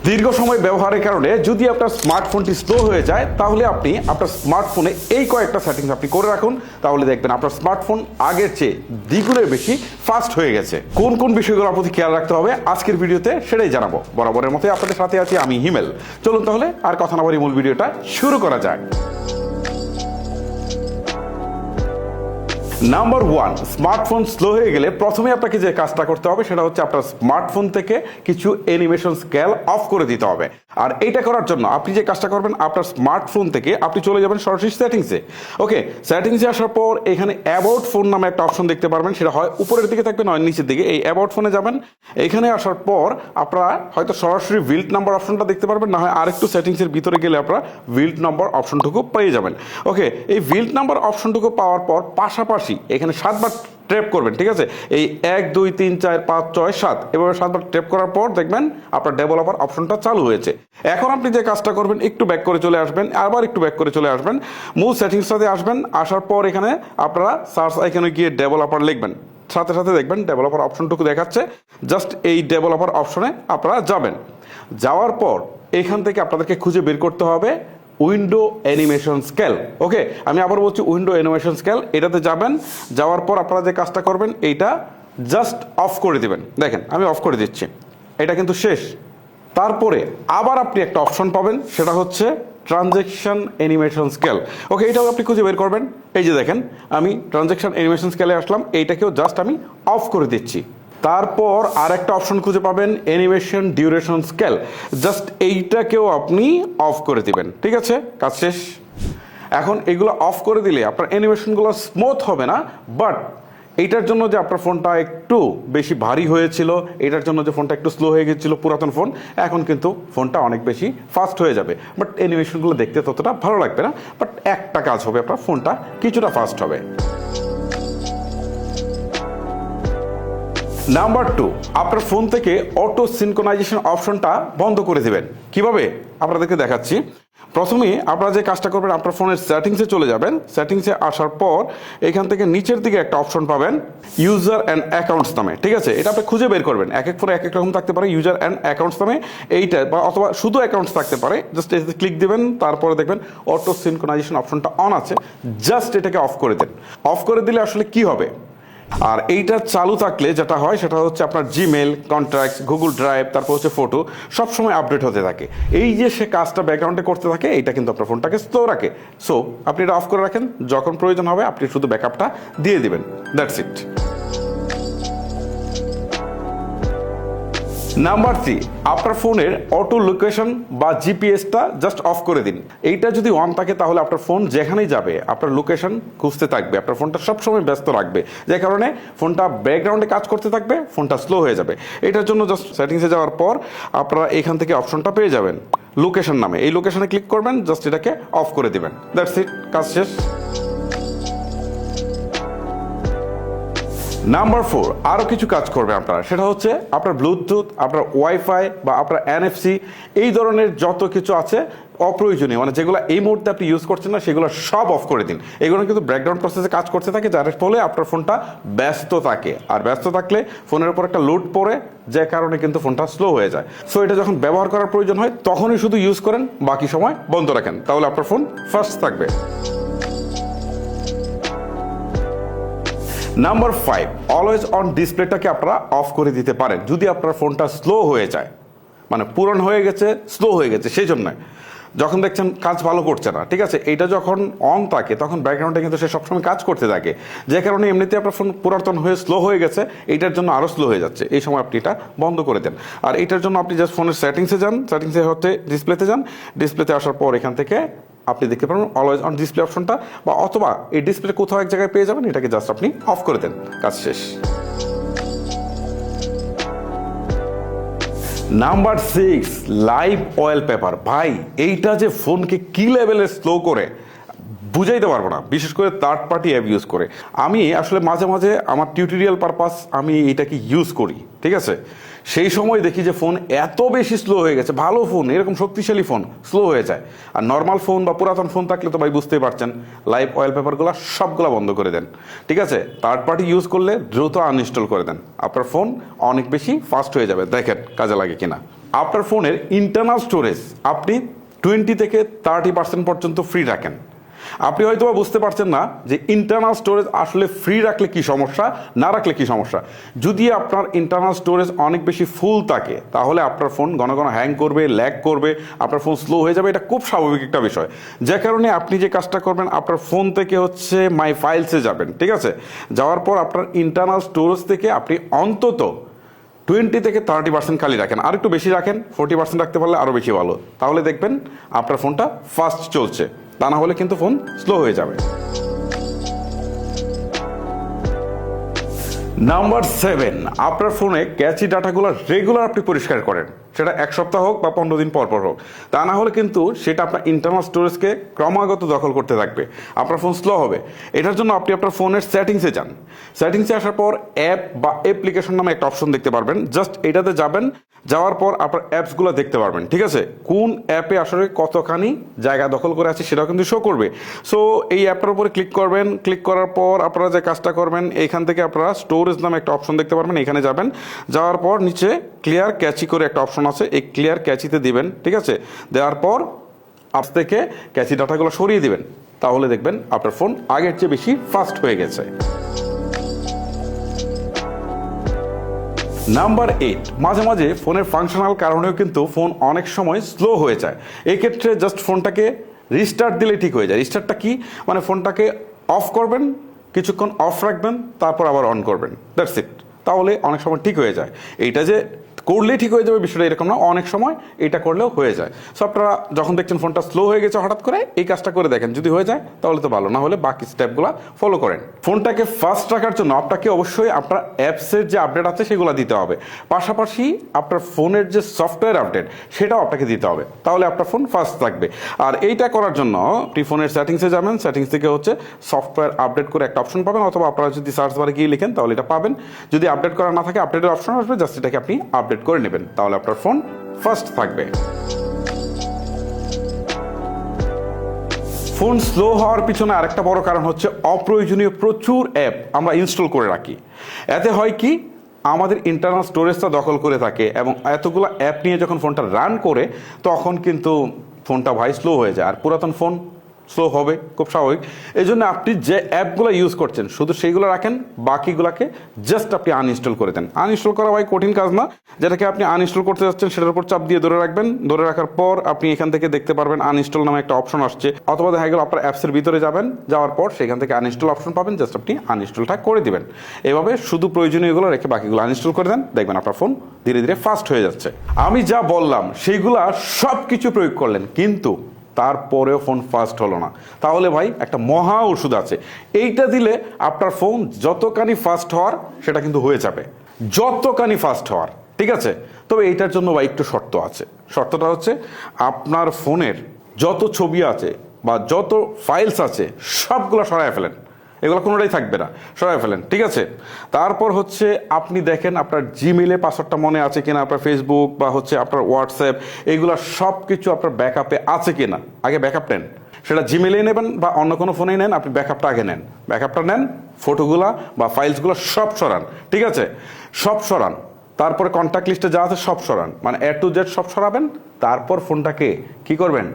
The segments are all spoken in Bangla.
দীর্ঘ সময় ব্যবহারের কারণে যদি আপনার স্মার্টফোনটি স্লো হয়ে যায়, তাহলে আপনি আপনার স্মার্টফোনে এই কয়েকটা সেটিংস আপনি করে রাখুন, তাহলে দেখবেন আপনার স্মার্টফোন আগের চেয়ে দ্বিগুণের বেশি ফাস্ট হয়ে গেছে। কোন কোন বিষয়গুলো আপনাদের খেয়াল রাখতে হবে আজকের ভিডিওতে সেটাই জানাবো। বরাবরের মতোই আপনাদের সাথে আছি আমি হিমেল। চলুন তাহলে আর কথা না বলে মূল ভিডিওটা শুরু করা যায়। নাম্বার 1, স্মার্টফোন স্লো হয়ে গেলে প্রথমে আপনাকে যে কাজটা করতে হবে সেটা হচ্ছে আপনার স্মার্টফোন থেকে কিছু অ্যানিমেশন স্কেল অফ করে দিতে হবে। আর এইটা করার জন্য আপনি যে কাজটা করবেন, আপনার স্মার্টফোন থেকে আপনি চলে যাবেন সরাসরি সেটিংসে। ওকে, সেটিংসে আসার পর এখানে অ্যাবাউট ফোন নামে একটা অপশন দেখতে পারবেন, সেটা হয় উপরের দিকে থাকবে নয় নিচের দিকে। এই অ্যাবাউট ফোনে যাবেন, এখানে আসার পর আপনারা হয়তো সরাসরি বিল্ড নাম্বার অপশনটা দেখতে পারবেন, না হয় আরেকটু সেটিংসের ভিতরে গেলে আপনারা বিল্ড নাম্বার অপশনটুকু পেয়ে যাবেন। ওকে, এই বিল্ড নাম্বার অপশনটুকু পাওয়ার পর পাশাপাশি এখানে 7বার ট্যাপ করবেন। ঠিক আছে, এই 1 2 3 4 5 6 7 এভাবে 7বার ট্যাপ করার পর দেখবেন আপনার ডেভেলপার অপশনটা চালু হয়েছে। এখন আপনি যে কাজটা করবেন, একটু ব্যাক করে চলে আসবেন, আবার একটু ব্যাক করে চলে আসবেন, মূল সেটিংসটাতে আসবেন। আসার পর এখানে আপনারা সার্চ আইকনে গিয়ে ডেভেলপার লিখবেন, সাথে সাথে দেখবেন ডেভেলপার অপশনটুকু দেখাচ্ছে। জাস্ট এই ডেভেলপার অপশনে আপনারা যাবেন। যাওয়ার পর এখান থেকে আপনাদেরকে খুঁজে বের করতে হবে উইন্ডো অ্যানিমেশন স্কেল। ওকে, আমি আবার বলছি উইন্ডো অ্যানিমেশন স্কেল, এটাতে যাবেন। যাওয়ার পর আপনারা যে কাজটা করবেন, এইটা জাস্ট অফ করে দিবেন। দেখেন আমি অফ করে দিচ্ছি, এটা কিন্তু শেষ। তারপরে আবার আপনি একটা অপশন পাবেন, সেটা হচ্ছে ট্রানজ্যাকশন অ্যানিমেশন স্কেল। ওকে, এটাও আপনি খুঁজে বের করবেন। এই যে দেখেন আমি ট্রানজ্যাকশন অ্যানিমেশন স্কেলে আসলাম, এইটাকেও জাস্ট আমি অফ করে দিচ্ছি। তারপর আর একটা অপশন খুঁজে পাবেন অ্যানিমেশন ডিউরেশন স্কেল, জাস্ট এইটাকেও আপনি অফ করে দিবেন। ঠিক আছে, কাজ শেষ। এখন এগুলো অফ করে দিলে আপনার অ্যানিমেশনগুলো স্মুথ হবে না, বাট এইটার জন্য যে আপনার ফোনটা একটু বেশি ভারী হয়েছিল, এটার জন্য যে ফোনটা একটু স্লো হয়ে গেছিলো পুরাতন ফোন, এখন কিন্তু ফোনটা অনেক বেশি ফাস্ট হয়ে যাবে। বাট অ্যানিমেশনগুলো দেখতে ততটা ভালো লাগবে না, বাট একটা কাজ হবে, আপনার ফোনটা কিছুটা ফাস্ট হবে। নাম্বার 2, আপনার ফোন থেকে অটো সিনক্রোনাইজেশন অপশনটা বন্ধ করে দেবেন। কিভাবে আপনাদেরকে দেখাচ্ছি। প্রথমে আপনারা যে কাজটা করবেন, আপনার ফোনের সেটিংসে চলে যাবেন। সেটিংসে আসার পর এখান থেকে নিচের দিকে একটা অপশন পাবেন ইউজার অ্যান্ড অ্যাকাউন্টস নামে। ঠিক আছে, এটা আপনি খুঁজে বের করবেন। এক এক ফোনে এক এক রকম থাকতে পারে, ইউজার অ্যান্ড অ্যাকাউন্টস নামে এইটা, বা অথবা শুধু অ্যাকাউন্টস থাকতে পারে। জাস্ট এটাতে ক্লিক দেবেন, তারপরে দেখবেন অটো সিনক্রোনাইজেশন অপশনটা অন আছে, জাস্ট এটাকে অফ করে দেন। অফ করে দিলে আসলে কি হবে, আর এইটা চালু থাকলে যেটা হয় সেটা হচ্ছে আপনার জিমেল, কন্ট্যাক্টস, গুগল ড্রাইভ, তারপর হচ্ছে ফটো সবসময় আপডেট হতে থাকে। এই যে সে কাজটা ব্যাকগ্রাউন্ডে করতে থাকে, এইটা কিন্তু আপনার ফোনটাকে স্লো রাখে। সো আপনি এটা অফ করে রাখেন, যখন প্রয়োজন হবে আপনি শুধু ব্যাকআপটা দিয়ে দিবেন। That's it. নাম্বার 3, আপনার ফোনের অটো লোকেশন বা জিপিএসটা জাস্ট অফ করে দিন। এইটা যদি অন থাকে তাহলে আপনার ফোন যেখানেই যাবে আপনার লোকেশন খুঁজতে থাকবে, আপনার ফোনটা সবসময় ব্যস্ত রাখবে, যে কারণে ফোনটা ব্যাকগ্রাউন্ডে কাজ করতে থাকবে, ফোনটা স্লো হয়ে যাবে। এটার জন্য জাস্ট সেটিংসে যাওয়ার পর আপনারা এখান থেকে অপশনটা পেয়ে যাবেন লোকেশন নামে। এই লোকেশনে ক্লিক করবেন, জাস্ট এটাকে অফ করে দিবেন। দ্যাটস ইট, কাজ শেষ। নাম্বার 4, আরও কিছু কাজ করবে আপনারা, সেটা হচ্ছে আপনার ব্লুটুথ, আপনার ওয়াইফাই বা আপনার এনএফসি, এই ধরনের যত কিছু আছে অপ্রয়োজনীয়, মানে যেগুলো এই মুহূর্তে আপনি ইউজ করছেন না, সেগুলো সব অফ করে দিন। এগুলো কিন্তু ব্যাকগ্রাউন্ড প্রসেসে কাজ করতে থাকে, যার ফলে আপনার ফোনটা ব্যস্ত থাকে। আর ব্যস্ত থাকলে ফোনের উপর একটা লোড পড়ে, যে কারণে কিন্তু ফোনটা স্লো হয়ে যায়। সো এটা যখন ব্যবহার করার প্রয়োজন হয় তখনই শুধু ইউজ করেন, বাকি সময় বন্ধ রাখেন, তাহলে আপনার ফোন ফাস্ট থাকবে। নাম্বার 5, অলওয়েজ অন ডিসপ্লেটাকে আপনারা অফ করে দিতে পারেন যদি আপনার ফোনটা স্লো হয়ে যায়, মানে পুরন হয়ে গেছে, স্লো হয়ে গেছে, সেই জন্য যখন দেখছেন কাজ ভালো করছে না। ঠিক আছে, এইটা যখন অন থাকে তখন ব্যাকগ্রাউন্ডে কিন্তু সে সবসময় কাজ করতে থাকে, যে কারণে এমনিতে আপনার ফোন পুরাতন হয়ে স্লো হয়ে গেছে, এইটার জন্য আরও স্লো হয়ে যাচ্ছে। এই সময় আপনি এটা বন্ধ করে দেন। আর এইটার জন্য আপনি জাস্ট ফোনের সেটিংসে যান, সেটিংসে হচ্ছে ডিসপ্লেতে যান। ডিসপ্লেতে আসার পর এখান থেকে আপনি দেখতে পারেন অলওয়েজ অন ডিসপ্লে অপশনটা, বা অথবা এই ডিসপ্লে কোথাও এক জায়গায় পেয়ে যাবেন, এটাকে জাস্ট আপনি অফ করে দেন, কাজ শেষ। Number 6, live wallpaper. ভাই এইটা যে ফোনকে কি লেভেলে স্লো করে বুঝাইতে পারবো না, বিশেষ করে থার্ড পার্টি অ্যাপ ইউজ করে। আমি আসলে মাঝে মাঝে আমার টিউটোরিয়াল পারপাস আমি এটাকে ইউজ করি। ঠিক আছে, সেই সময় দেখি যে ফোন এত বেশি স্লো হয়ে গেছে। ভালো ফোন, এরকম শক্তিশালী ফোন স্লো হয়ে যায়। আর নর্মাল ফোন বা পুরাতন ফোন থাকলে তো ভাই বুঝতেই পারছেন, লাইভ ওয়ালপেপারগুলো সবগুলো বন্ধ করে দেন। ঠিক আছে, থার্ড পার্টি ইউজ করলে দ্রুত আনইনস্টল করে দেন, আপনার ফোন অনেক বেশি ফাস্ট হয়ে যাবে। দেখেন কাজে লাগে কিনা। আপনার ফোনের ইন্টারনাল স্টোরেজ আপনি 20 থেকে 30% পর্যন্ত ফ্রি রাখেন। আপনি হয়তো বুঝতে পারছেন না যে ইন্টারনাল স্টোরেজ আসলে ফ্রি রাখলে কি সমস্যা, না রাখলে কি সমস্যা। যদি আপনার ইন্টারনাল স্টোরেজ অনেক বেশি ফুল থাকে তাহলে আপনার ফোন ঘন ঘন হ্যাং করবে, ল্যাগ করবে, আপনার ফোন স্লো হয়ে যাবে। এটা খুব স্বাভাবিক একটা বিষয়, যে কারণে আপনি যে কাজটা করবেন আপনার ফোন থেকে হচ্ছে মাই ফাইলসে যাবেন, ঠিক আছে। যাওয়ার পর আপনার ইন্টারনাল স্টোরেজ থেকে আপনি অন্তত 20 থেকে 30% খালি রাখেন, আর একটু বেশি রাখেন, 40% রাখতে পারলে আরও বেশি ভালো। তাহলে দেখবেন আপনার ফোনটা ফাস্ট চলছে, তা না হলে কিন্তু ফোন স্লো হয়ে যাবে। নাম্বার 7, আপনার ফোনে ক্যাচি ডাটাগুলো রেগুলার আপনি পরিষ্কার করেন, সেটা 1 সপ্তাহ হোক বা 15 দিন পর পর হোক। তা না হলে কিন্তু সেটা আপনার ইন্টারনাল স্টোরেজকে ক্রমাগত দখল করতে থাকবে, আপনার ফোন স্লো হবে। এটার জন্য আপনি আপনার ফোনের সেটিংসে যান। সেটিংসে আসার পর অ্যাপ বা অ্যাপ্লিকেশন নামে একটা অপশন দেখতে পারবেন, জাস্ট এটাতে যাবেন। যাওয়ার পর আপনার অ্যাপসগুলো দেখতে পারবেন, ঠিক আছে। কোন অ্যাপে আসলে কতখানি জায়গা দখল করে আছে সেটাও কিন্তু শো করবে। সো এই অ্যাপটার উপরে ক্লিক করবেন। ক্লিক করার পর আপনারা যে কাজটা করবেন, এইখান থেকে আপনারা স্টোরেজ নামে একটা অপশন দেখতে পারবেন, এখানে যাবেন। যাওয়ার পর নিচে ক্লিয়ার ক্যাচি করে একটা অপশন আছে, এই ক্লিয়ার ক্যাচিতে দিবেন, ঠিক আছে। দেওয়ার পর অ্যাপস থেকে ক্যাচি ডাটাগুলো সরিয়ে দিবেন, তাহলে দেখবেন আপনার ফোন আগের চেয়ে বেশি ফাস্ট হয়ে গেছে। নাম্বার 8, মাঝে মাঝে ফোনের ফাংশনাল কারণেও কিন্তু ফোন অনেক সময় স্লো হয়ে যায়। এই ক্ষেত্রে জাস্ট ফোনটাকে রিস্টার্ট দিলে ঠিক হয়ে যায়। রিস্টার্টটা কি, মানে ফোনটাকে অফ করবেন, কিছুক্ষণ অফ রাখবেন, তারপর আবার অন করবেন, দ্যাটস ইট। তাহলে অনেক সময় ঠিক হয়ে যায়। এইটা যে করলেই ঠিক হয়ে যাবে বিষয়টা এরকম না, অনেক সময় এটা করলেও হয়ে যায়। সো আপনারা যখন দেখছেন ফোনটা স্লো হয়ে গেছে হঠাৎ করে, এই কাজটা করে দেখেন, যদি হয়ে যায় তাহলে তো ভালো, না হলে বাকি স্টেপগুলো ফলো করেন। ফোনটাকে ফাস্ট রাখার জন্য আপনাকে অবশ্যই আপনার অ্যাপসের যে আপডেট আছে সেগুলো দিতে হবে, পাশাপাশি আপনার ফোনের যে সফটওয়্যার আপডেট সেটাও আপনাকে দিতে হবে, তাহলে আপনার ফোন ফাস্ট থাকবে। আর এইটা করার জন্য আপনি ফোনের সেটিংসে যাবেন, সেটিংস থেকে হচ্ছে সফটওয়্যার আপডেট করে একটা অপশন পাবেন, অথবা আপনারা যদি সার্চ বারে গিয়ে লিখেন তাহলে এটা পাবেন। যদি আপডেট করা না থাকে আপডেটের অপশন আসবে, জাস্ট এটাকে আপনি আপডেট করে নেবেন, তাহলে আপনার ফোন ফাস্ট থাকবে। ফোন স্লো হওয়ার পিছনে আরেকটা বড় কারণ হচ্ছে অপ্রয়োজনীয় প্রচুর অ্যাপ আমরা ইনস্টল করে রাখি। এতে হয় কি, আমাদের ইন্টারনাল স্টোরেজটা দখল করে থাকে, এবং এতগুলো অ্যাপ নিয়ে যখন ফোনটা রান করে তখন কিন্তু ফোনটা ভাই স্লো হয়ে যায়। আর পুরাতন ফোন স্লো হবে, খুব স্বাভাবিক। এই জন্য আপনি যে অ্যাপগুলো ইউজ করছেন শুধু সেইগুলো রাখেন, বাকিগুলোকে জাস্ট আপনি আনইনস্টল করে দেন। আনইনস্টল করা ভাই কঠিন কাজ না, যেটাকে আপনি আনইনস্টল করতে যাচ্ছেন সেটার উপর চাপ দিয়ে ধরে রাখবেন। ধরে রাখার পর আপনি এখান থেকে দেখতে পারবেন আনইনস্টল নামে একটা অপশন আসছে, অথবা দেখা গেল আপনার অ্যাপসের ভিতরে যাবেন, যাওয়ার পর সেখান থেকে আনইনস্টল অপশন পাবেন, জাস্ট আপনি আনইনস্টলটা করে দিবেন। এভাবে শুধু প্রয়োজনীয়গুলো রেখে বাকিগুলো আনইনস্টল করে দেন, দেখবেন আপনার ফোন ধীরে ধীরে ফাস্ট হয়ে যাচ্ছে। আমি যা বললাম সেইগুলা সব কিছু প্রয়োগ করলেন, কিন্তু তারপরেও ফোন ফাস্ট হলো না, তাহলে ভাই একটা মহা ওষুধ আছে। এইটা দিলে আপনার ফোন যতখানি ফাস্ট হওয়ার সেটা কিন্তু হয়ে যাবে, যতখানি ফাস্ট হওয়ার, ঠিক আছে। তবে এইটার জন্য ভাই একটু শর্ত আছে। শর্তটা হচ্ছে আপনার ফোনের যত ছবি আছে বা যত ফাইলস আছে সবগুলো সরায় ফেলেন, এগুলো কোনোটাই থাকবে না, সরাই ফেলেন, ঠিক আছে। তারপর হচ্ছে আপনি দেখেন আপনার জিমেলে পাসওয়ার্ডটা মনে আছে কিনা, আপনার ফেসবুক বা হচ্ছে আপনার হোয়াটসঅ্যাপ, এইগুলো সব কিছু আপনার ব্যাকআপে আছে কিনা, আগে ব্যাকআপ নেন। সেটা জিমেলে নেবেন বা অন্য কোনো ফোনেই নেন, আপনি ব্যাকআপটা আগে নেন। ব্যাকআপটা নেন, ফটোগুলা বা ফাইলসগুলো সব সরান, ঠিক আছে, সব সরান। তারপরে কন্ট্যাক্ট লিস্টে যা আছে সব সরান, মানে A to Z সব সরাবেন। তারপর ফোনটাকে কি করবেন,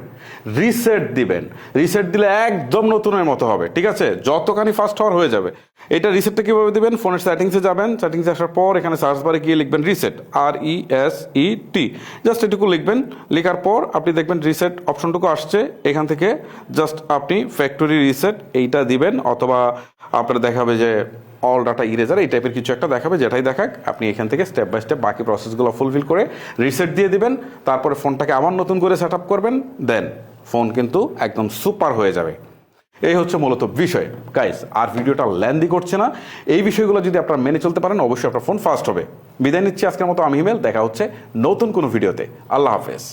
রিসেট দিবেন। রিসেট দিলে একদম নতুনের মতো হবে, ঠিক আছে, যতখানি ফাস্ট হওয়ার হয়ে যাবে। এটা রিসেটটা কীভাবে দিবেন, ফোনের সেটিংসে যাবেন, সেটিংসে আসার পর এখানে সার্চ বারে গিয়ে লিখবেন রিসেট, RESET, জাস্ট এটুকু লিখবেন। লেখার পর আপনি দেখবেন রিসেট অপশনটুকু আসছে, এখান থেকে জাস্ট আপনি ফ্যাক্টরি রিসেট এইটা দিবেন, অথবা আপনার দেখাবে যে অল ডাটা ইরেজার, এই টাইপের কিছু একটা দেখাবে, যেটাই দেখাক আপনি এখান থেকে স্টেপ বাই স্টেপ বাকি প্রসেসগুলো ফুলফিল করে রিসেট দিয়ে দিবেন। তারপরে ফোনটাকে আবার নতুন করে সেট আপ করবেন, দেন ফোন কিন্তু একদম সুপার হয়ে যাবে। এই হচ্ছে মূলত বিষয় গাইস, আর ভিডিওটা লেন্দি করছে না। এই বিষয়গুলো যদি আপনারা মেনে চলতে পারেন অবশ্যই আপনার ফোন ফাস্ট হবে। বিদায় নিচ্ছি আজকের মতো, আমি হিমেল। দেখা হচ্ছে নতুন কোনো ভিডিওতে। আল্লাহ হাফেজ।